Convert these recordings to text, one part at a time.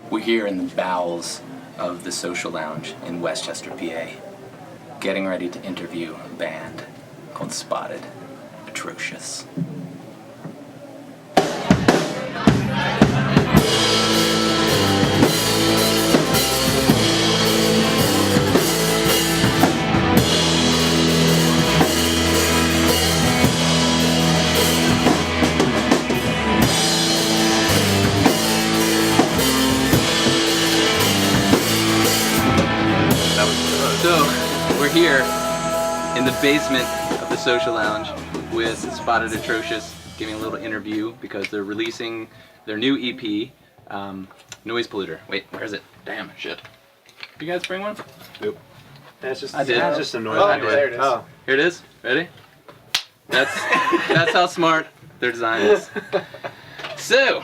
We're here in the bowels of the Social Lounge in Westchester, PA, getting ready to interview a band called Spotted Atrocious. So, we're here in the basement of the Social Lounge with Spotted Atrocious, giving a little interview because they're releasing their new EP, NoisEPolluter. Wait, where is it? Damn, shit. You guys bring one? Nope. That's just, I did. That's just a noise. Oh, there it is. Oh. Here it is. Ready? That's how smart their design is. So,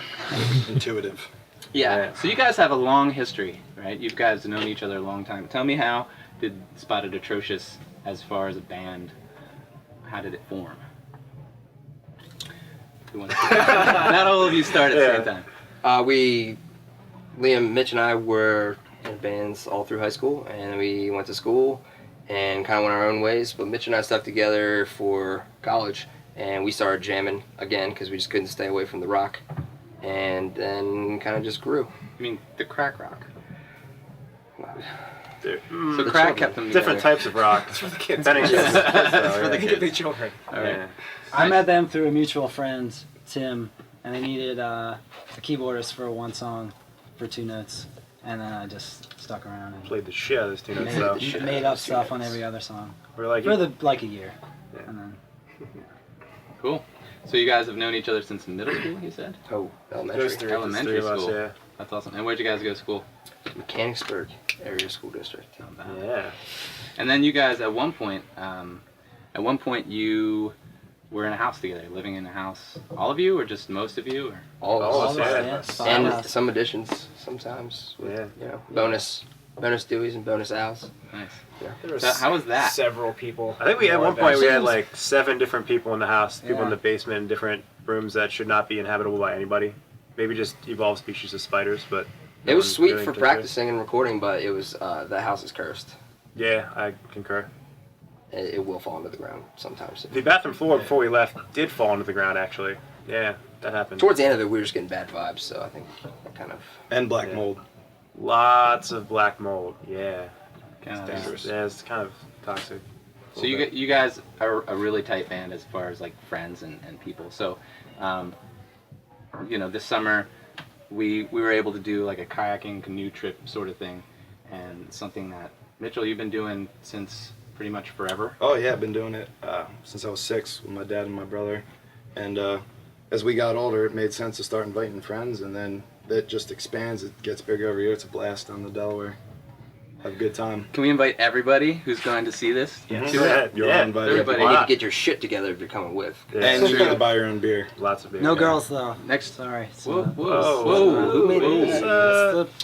Intuitive. yeah. So you guys have a long history, right? You guys have known each other a long time. Tell me, how did Spotted Atrocious, as far as a band, how did it form? Not all of you start at the same time. Liam, Mitch, and I were in bands all through high school, and we went to school and kind of went our own ways. But Mitch and I stuck together for college, and we started jamming again because we just couldn't stay away from the rock, and then kind of just grew. I mean, the crack rock. So crack kept them together. Different types of rock. It's for the kids. It's for the kids. The children. All right. Yeah. I met them through a mutual friend, Tim, and they needed a keyboardist for one song for 2 notes, and then I just stuck around and Played the shit out of this tune itself. made up stuff on every other song We're like, for a year. Yeah. And then Cool. So you guys have known each other since middle school, you said? Oh, elementary. those three Elementary of us, school. yeah. That's awesome. And where'd you guys go to school? Mechanicsburg Area School District. Not bad. Yeah. And then you guys, at one point, you were in a house together, living in a house. All of you, or just most of you? Or? All All of of us. us, yeah. And some additions sometimes. With, Yeah. You know, bonus Deweys and bonus Owls. Nice. There So how was that? Several people. I think we at one point we had Seems- like 7 different people in the house, people in Yeah. the basement, in different rooms that should not be inhabitable by anybody. Maybe just evolved species of spiders, but It was no one sweet really for took to it. practicing and recording, but it was the house is cursed. Yeah, I concur. It will fall into the ground sometimes. The bathroom floor before we left did fall into the ground, actually. Yeah, that happened. Towards the end of it, we were just getting bad vibes, so I think that kind of. And black Yeah. mold. Lots of black mold. Yeah. Kinda It's nice. dangerous. Yeah, it's kind of toxic. So you guys are a really tight band as far as like friends and people. So, this summer we were able to do like a kayaking canoe trip sort of thing, and something that Mitchell, you've been doing since pretty much forever. Oh yeah, I've been doing it since I was 6 with my dad and my brother. And as we got older, it made sense to start inviting friends, and then that just expands. It gets bigger every year. It's a blast on the Delaware. Have a good time. Can we invite everybody who's going to see this? Yeah, to it? You're all invited. everybody. You Why need to not? get your shit together if you're coming with. Yeah. And you're gonna buy your own beer. Lots of beer. no yeah. girls though. Next. Sorry. Whoa, whoa, Whoa. whoa, Who made whoa. it? It's,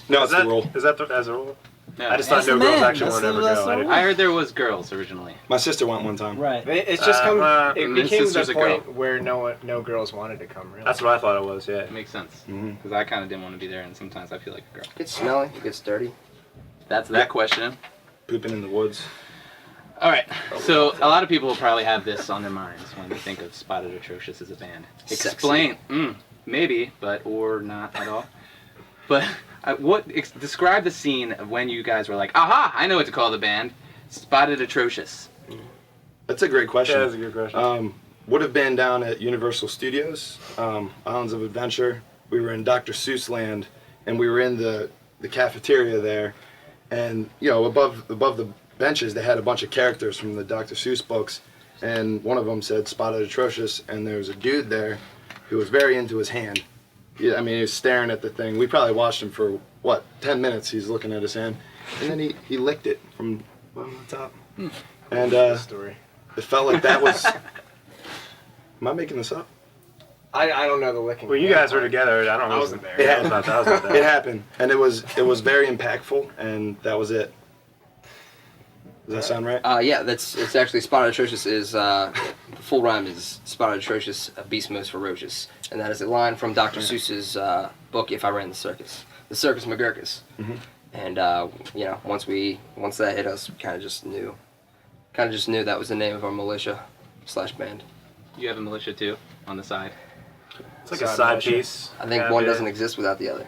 No, it's is that, the rule. Is that as a rule? No. I just thought That's no the girls man. actually That's want to the- ever that's go. the I didn't- I heard there was girls originally. My sister went one time. Right. It's just come. It and his became sister's the a girl. point where no girls wanted to come. Really. That's what I thought it was, yeah. It makes sense. Mhm. Because I kind of didn't want to be there, and sometimes I feel like a girl. It gets smelly, it gets dirty. That's that question. Pooping in the woods. All right. So a lot of people will probably have this on their minds when they think of Spotted Atrocious as a band. Sexy. Explain. Maybe, but or not at all. But describe the scene of when you guys were like, aha! I know what to call the band. Spotted Atrocious. That's a great question. Yeah, that's a good question. Would have been down at Universal Studios, Islands of Adventure. We were in Dr. Seuss land, and we were in the cafeteria there, and above the benches they had a bunch of characters from the Dr. Seuss books, and one of them said Spotted Atrocious, and there was a dude there who was very into his hand. Yeah, I mean, he was staring at the thing. We probably watched him for 10 minutes. He's looking at his hand, and then he licked it from bottom to top, and story. it felt like that was. Am I making this up? I don't know the licking. Well, you guys were together. I don't know. I wasn't there. It I was about that. I was about that. It happened, and it was very impactful, and that was it. Does that sound right? Yeah, it's actually Spotted Atrocious is the full rhyme is Spotted Atrocious, a beast most ferocious, and that is a line from Dr. Seuss's book If I Ran the Circus. the Circus McGurkus. Mhm. And you know, once that hit us, we kind of just knew that was the name of our militia/band. You have a militia too on the side. It's like a side piece. I think one doesn't exist without the other.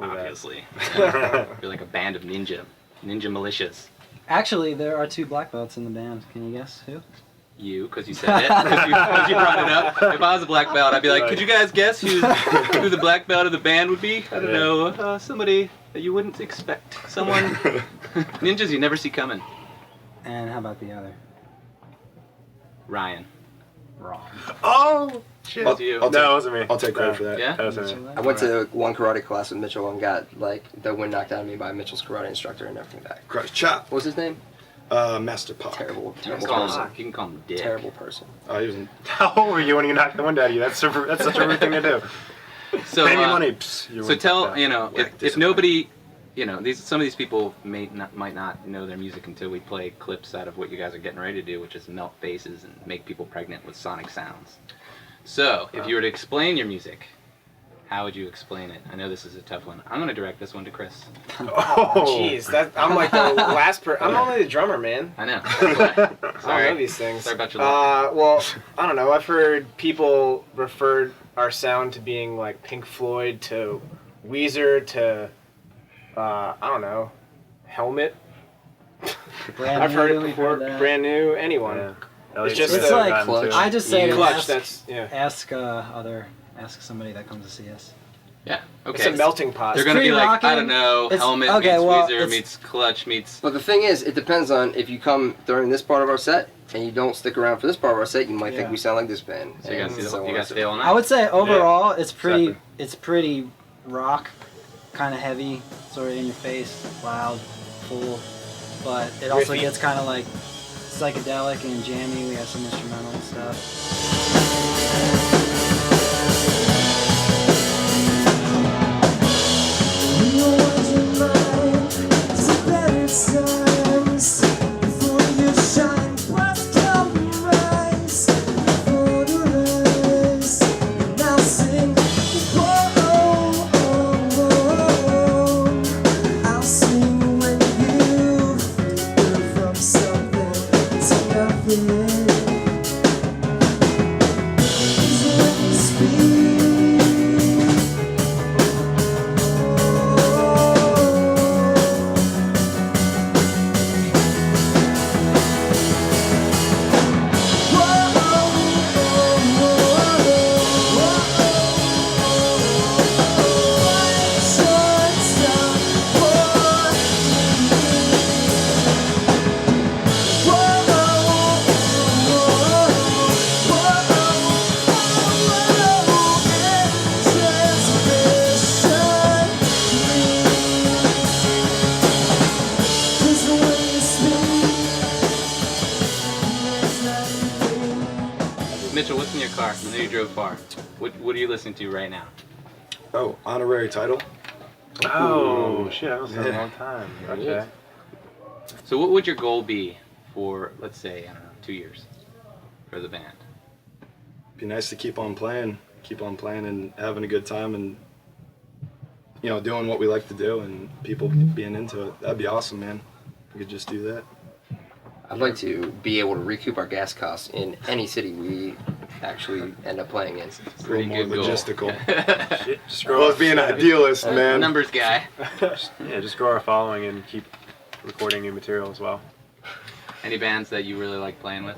Obviously. You're like a band of ninja militias. Actually, there are 2 black belts in the band. Can you guess who? You, because you said it, because you brought it up. If I was a black belt, I'd be like, could you guys guess who the black belt of the band would be? I don't know, somebody that you wouldn't expect. Someone, ninjas you never see coming. And how about the other? Ryan. Wrong. Oh! Shit. It was you. No, it wasn't me. I'll take credit for that. Yeah? That wasn't me. I went to one karate class with Mitchell and got like the wind knocked out of me by Mitchell's karate instructor and everything back. Karate chop. What was his name? Master Pop. Terrible You can person. call him Dick. Terrible person. Oh, he was in, How old were you when you knocked the wind out of you? That's such a rude thing to do. So, Pay me money. Psst, you so wouldn't tell, take that. you know, Whack if discipline. nobody, you know, some of these people might not know their music until we play clips out of what you guys are getting ready to do, which is melt faces and make people pregnant with sonic sounds. So, if you were to explain your music, how would you explain it? I know this is a tough one. I'm going to direct this one to Chris. Oh, jeez, I'm like the last person. I'm only the drummer, man. I know. I don't know Sorry. these things. Sorry about your luck. Well, I don't know. I've heard people refer our sound to being like Pink Floyd to Weezer to I don't know, Helmet. Brand I've heard new, it we've before. heard that. Brand new, anyone. Yeah. It's just It's like Clutch. I just say to Clutch. ask ask somebody that comes to see us. Yeah. It's Okay. a melting pot. They're going to be pretty like, I rocking. don't know, It's- Helmet okay, meets well, Weezer it's- meets Clutch meets... But the thing is, it depends on if you come during this part of our set and you don't stick around for this part of our set, you might think Yeah. we sound like this band. So you guys, And so on you guys and so stay all night? I would say overall, it's pretty exactly. it's pretty rock, kind of heavy, sort of in your face, loud, full, but it also Riffy. gets kind of like psychedelic and jammy. We have some instrumental stuff. Mitchell, what's in your car? I know you drove far. What are you listening to right now? oh, honorary title. Oh, shit. That was a Yeah. long time. There it Okay. So what would your goal be for, let's say, I don't know, 2 years for the band? Be nice to keep on playing and having a good time and, you know, doing what we like to do and people being into it. That'd be awesome, man. We could just do that. I'd like to be able to recoup our gas costs in any city we actually end up playing in. Pretty more good goal. logistical. Shit, just grow Well, our, as being an idealist, man. Numbers guy. yeah, just grow our following and keep recording new material as well. Any bands that you really like playing with?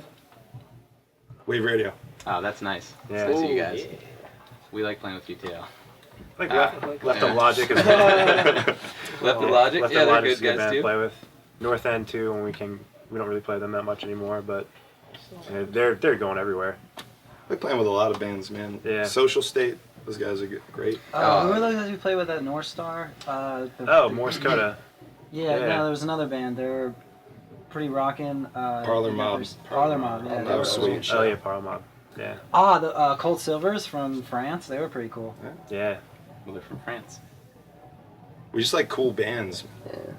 Wave Radio. Oh, that's nice. Yeah. Nice to see you Ooh, guys. yeah. We like playing with you too. Like Ah, left yeah. of Logic as well. Left the Logic? Left Yeah, of they're Logic's good a good guys band to too. play with. North End too. When we don't really play them that much anymore, but they're going everywhere. We're playing with a lot of bands, man. Yeah. Social State. Those guys are great. Who are those guys we play with at North Star? Morse Coda. Yeah, Yeah. no, there was another band. They were pretty rocking. Parlor Mob. Parlor Mob, yeah. That they was were sweet. cool. Oh yeah, Parle Mob. Yeah. The Cold Silvers from France. They were pretty cool. Yeah. Well, they're from France. We just like cool bands,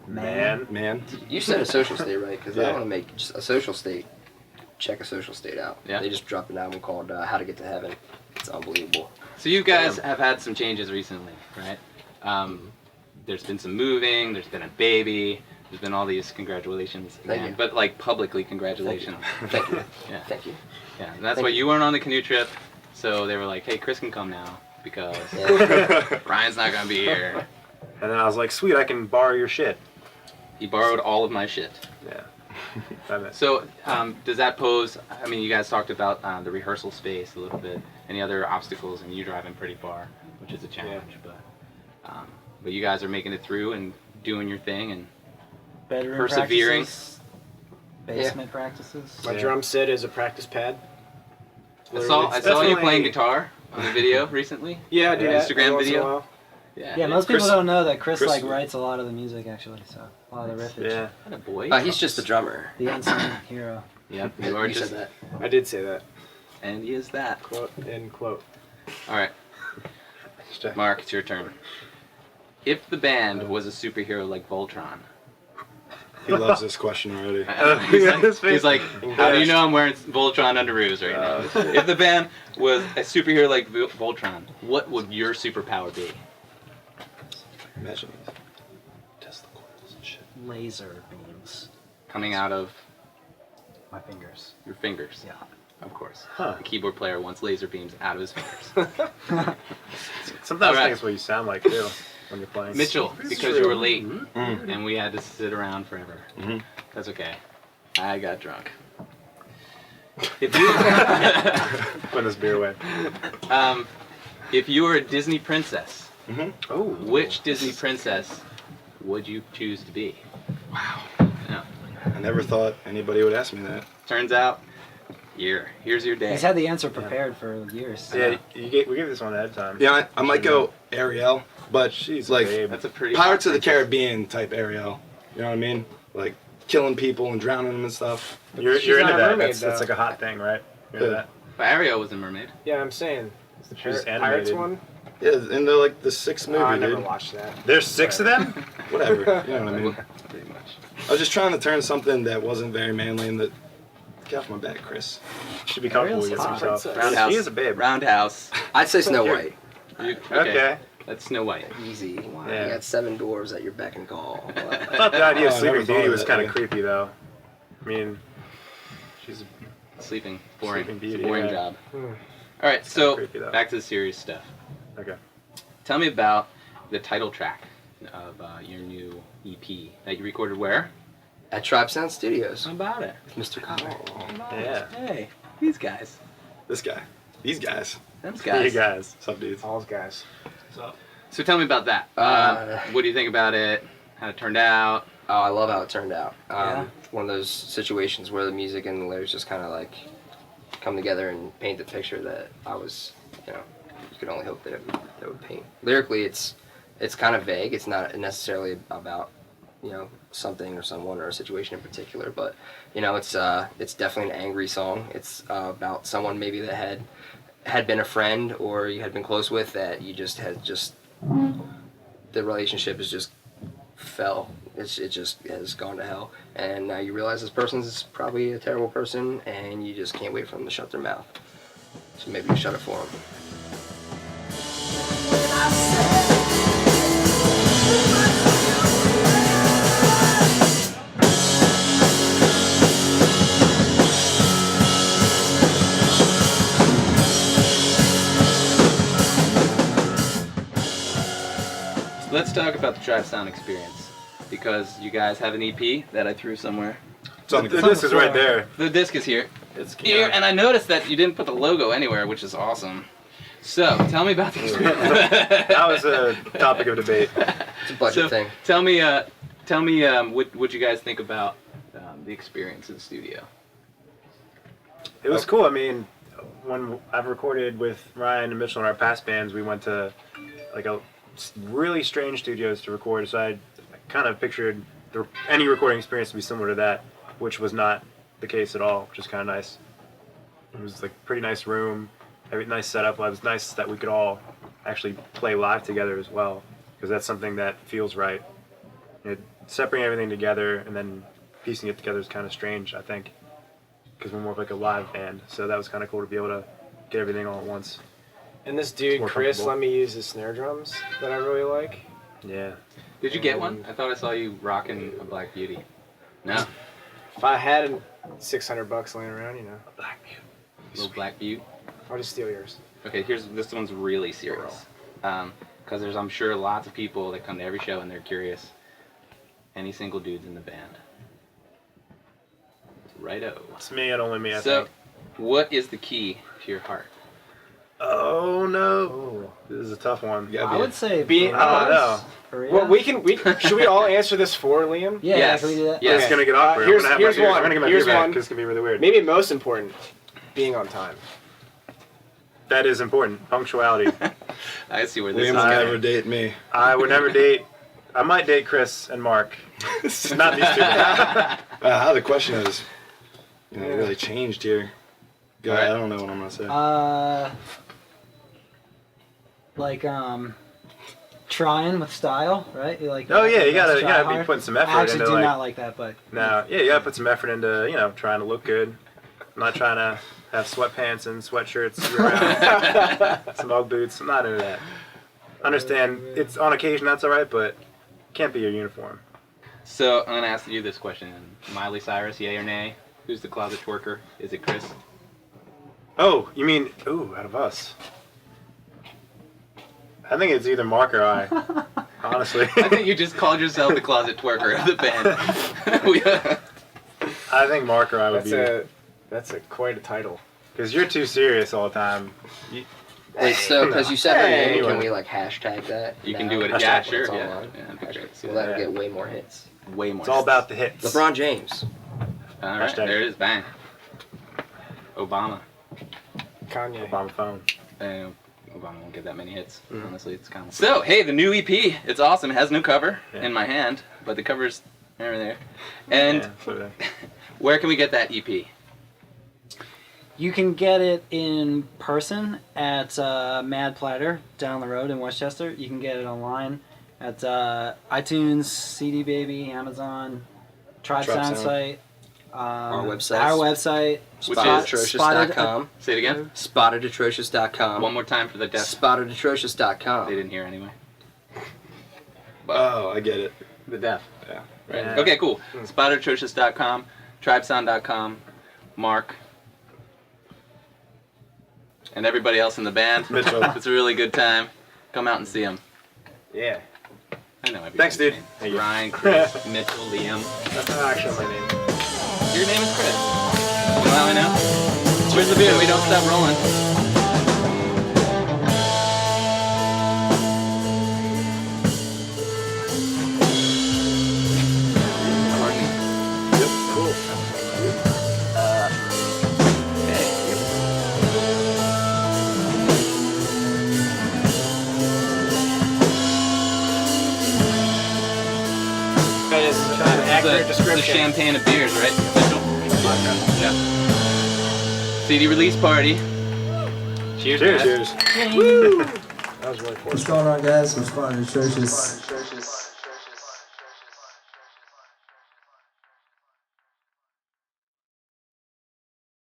man. You said a social state, right? Because Yeah. I want to make just a social state. Check a social state out. Yeah. They just dropped an album called How to Get to Heaven. It's unbelievable. So you guys have had some changes recently, right? There's been some moving. There's been a baby. There's been all these congratulations. Thank you. But like publicly congratulations. Thank you. Yeah. Thank you. Yeah. And that's Thank why you. you weren't on the canoe trip. So they were like, hey, Chris can come now because Ryan's not gonna be here. And then I was like, sweet, I can borrow your shit. He borrowed all of my shit. Yeah. That meant- So does that pose? I mean, you guys talked about the rehearsal space a little bit. Any other obstacles? I mean, you're driving pretty far, which is a challenge, but you guys are making it through and doing your thing and Bedroom persevering. practices, basement practices. My Yeah. drum set is a practice pad. I saw you Definitely- playing guitar on the video recently. Yeah, I do Yeah, that Instagram every once in a video. while. Yeah, most Chris- people don't know that Chris Chris- like writes a lot of the music actually, so a lot of the riffage. Yeah. What a boy. He's just the drummer. The unsung hero. Yep, you are You just, said that. I did say that. and he is that. Quote, end quote. All right, Mark, it's your turn. If the band was a superhero like Voltron, He loves this question already. he's like, how do you know I'm wearing Voltron underoos right now? If the band was a superhero like Voltron, what would your superpower be? Imagine Tesla coils and shit. Laser beams. Coming out of My fingers. your fingers, Yeah. of course. Huh. The keyboard player wants laser beams out of his fingers. Sometimes All I right. think it's what you sound like too when you're playing. Mitchell, because you were late Mm. and we had to sit around forever. Mhm. That's okay. I got drunk. If you, Put this beer away. if you were a Disney princess, Oh. which Disney princess would you choose to be? Wow. Yeah. I never thought anybody would ask me that. Turns out, here's your day. He's had the answer prepared for years. Yeah, we gave this one ahead of time. Yeah, I might go Ariel, but She's like babe. That's a pretty. Pirates of the Caribbean type Ariel. You know what I mean? Like killing people and drowning them and stuff. You're She's into not a that. mermaid, That's like a hot thing, right? You're into Yeah. that. But Ariel was a mermaid. Yeah, I'm saying. Is the She's Pirates animated. one? Yeah, and they're like the sixth movie, Oh, I never dude. watched that. There's 6 of them? Whatever. You know what I mean? Pretty much. I was just trying to turn something that wasn't very manly and that. Get off my back, Chris. Should be comfortable Ariel's with hot. yourself. Princess. Roundhouse. She is a babe. Roundhouse. I'd say Snow You're- White. Okay. That's Snow White. Easy. Yeah. You got 7 dwarves at your beck and call. I thought the idea of Oh, I Sleeping never thought Beauty of was that, kind of yeah. creepy, though. I mean, she's Sleeping. Boring. Sleeping It's a Beauty, boring yeah. job. Hmm. All right, so creepy, though. back to the serious stuff. okay. Tell me about the title track of your new EP that you recorded where? At TribeSound Studios. How about it? Mr. Connor. Yeah. Hey, these guys. This guy. These guys. Them Hey guys. guys. What's up, dudes? All guys. So tell me about that. What do you think about it? How it turned out? Oh, I love how it turned out. Yeah. One of those situations where the music and the lyrics just kind of like come together and paint the picture that I was, you could only hope that it would paint. Lyrically, it's kind of vague. It's not necessarily about, something or someone or a situation in particular, but it's definitely an angry song. It's about someone maybe that had been a friend or you had been close with that you just had the relationship is just fell. It just has gone to hell, and now you realize this person's probably a terrible person, and you just can't wait for them to shut their mouth. So maybe you shut it for them. Let's talk about the TribeSound experience because you guys have an EP that I threw somewhere. It's on the This is right there. The disc is here. It's Here, and I noticed that you didn't put the logo anywhere, which is awesome. So, tell me about the experience. That was a topic of debate. It's a budget thing. Tell me what you guys think about the experience in the studio. It was cool. I mean, when I've recorded with Ryan and Mitchell in our past bands, we went to like a really strange studios to record. So I kind of pictured any recording experience to be similar to that, which was not the case at all, which is kind of nice. It was like a pretty nice room, a nice setup. It was nice that we could all actually play live together as well, because that's something that feels right. Separating everything together and then piecing it together is kind of strange, I think, because we're more of like a live band. So that was kind of cool to be able to get everything all at once. And this dude, More Chris, comfortable. let me use the snare drums that I really like. Yeah. Did you get one? I thought I saw you rocking a Black Beauty. No. If I had $600 laying around, you know, Little Black Beauty. I'll just steal yours. Okay, this one's really serious. Because there's, I'm sure, lots of people that come to every show and they're curious. Any single dudes in the band? Righto. It's me and only me, I So, think. what is the key to your heart? Oh no. This is a tough one. Yeah, I would say Be- I don't know. Korea. Well, should we all answer this for Liam? Yeah, Yes. can we do that? Yes. It's gonna get awkward. Here's- I'm gonna here's one. I'm gonna get my Here's beer back one. because it's gonna be really weird. Maybe most important, being on time. That is important. Punctuality. I see where this Liam is will going. never date me. I would never date. I might date Chris and Mark. Not these two. The question is, really changed here. God, I don't know what I'm gonna say. Like trying with style, right? You like. Oh yeah, you try gotta be hard. putting some I effort actually into do like. not like that, but No, yeah, you gotta put some effort into trying to look good. I'm not trying to have sweatpants and sweatshirts year round. Some Ugg boots. I'm not into that. Understand? It's on occasion that's all right, but can't be your uniform. So, I'm going to ask you this question. Miley Cyrus, yay or nay? Who's the closet twerker? Is it Chris? Oh, you mean out of us? I think it's either Mark or I. Honestly. I think you just called yourself the closet twerker of the band. I think Mark or I would be. That's quite a title. Because you're too serious all the time. Wait, so because you said her name, Anyway. can we like hashtag that? You can now? do it. Hashtag Yeah, when sure. it's Yeah. online? Yeah, that'd be great. Will that get way more hits? Way more. It's all about the hits. LeBron James. All right, Hashtag. there it is. Bang. Obama. Kanye. Obama phone. Obama won't get that many hits. Honestly, it's kind of. So, hey, the new EP. It's awesome. It has no cover in my hand, but the cover's over there. And Yeah, so where can we get that E EP? you can get it in person at Mad Platter down the road in Westchester. You can get it online at iTunes, CD Baby, Amazon, TribeSound site. Our website. Our website. SpottedAtrocious.com. Say it again. SpottedAtrocious.com. One more time for the deaf. SpottedAtrocious.com. They didn't hear anyway. Oh, I get it. The deaf. Yeah. Right. Yeah. Okay, cool. SpottedAtrocious.com, TribeSound.com, Mark, and everybody else in the band. Mitchell. It's a really good time. Come out and see them. Yeah. I know everybody's Thanks, dude. name. Thank you. Ryan, Chris, Mitchell, Liam. That's not actually my name. Your name is Chris. You know how I know? Where's the beer? We don't stop rolling. Yep. Cool. That is an accurate It's the description. champagne of beers, right? Mitchell? Yeah. CD release party. Cheers. Cheers. guys. Cheers. That was really forced. What's going on, guys? I'm Spotted Atrocious.